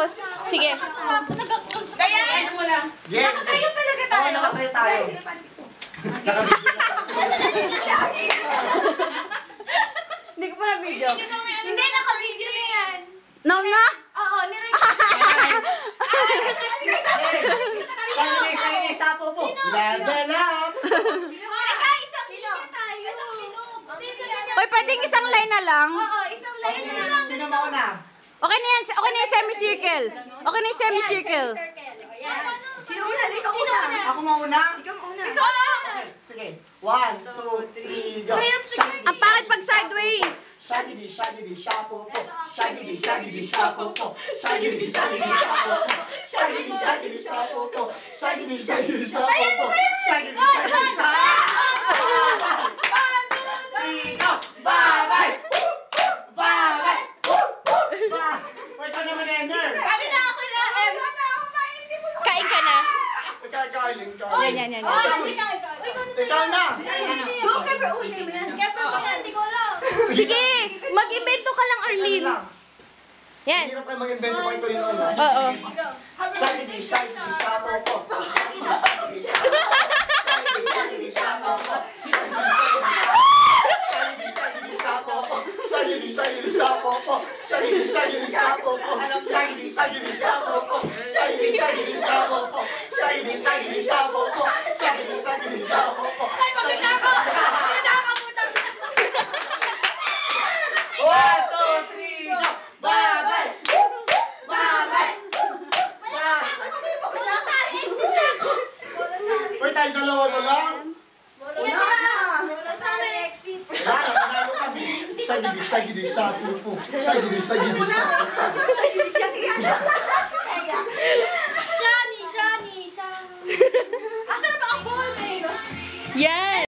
Tapos, sige. Kaya, ano mo lang. Nakatayo talaga tayo. Oo, nakatayo tayo. Hindi ko pa na-video. Hindi, naka-video na yan. No na? Oo, nirecord. Sige, sapo po. Level up! Teka, isang linya tayo. Hoy, pwedeng isang line na lang. Oo, isang line na lang. Sino mauna? Okay na yan. Okay na yung semicircle. Okay na yung semicircle. Sino una? Ikaw una. Ako mauna? Ikaw una. Okay, sige. 1, 2, 3, go. Ang pangit pag sideways. Shaggy, shaggy, shapo po. Shaggy, shaggy, shapo po. Shaggy, shaggy, shapo po. Shaggy, shaggy, shapo po. Shaggy, shaggy, shapo po. Shaggy, shaggy, shapo po. Go! Bye-bye! Bye-bye! Wait, ano naman, Ener? Kami na ako na. Kain ka na. Ikaw, Carlin, Yan, Carlin. yan, yan. Ikaw na! Go, Kepper, una mo yan. Kepper mo yan, hindi ko alam. Sige, mag-invento ka lang, Arlene. Yan. Hirap kayo mag-invento kayo yun una. Oo. Shaggy, shaggy, shapo po. Shaggy, shaggy, shapo po. Shaggy, shaggy, shapo po. Shaggy, shaggy, shapo po. Shaggy, shaggy, shapo po. Shaggy, shaggy, shapo po. Shaggy, shaggy, shapo po. Shaggy, shaggy, shapo po. Shaggy, shaggy, shapo po. Shaggy, shaggy, shapo po. One, two, three, go! Bye-bye! Bye-bye! Wait, tayo dalawa na lang. Wala, panalo kami. Sagidi, sagidi, sapo po. Sagidi, sagidi, sapo po. Shani. Asan na ba ang ball, babe? Yan.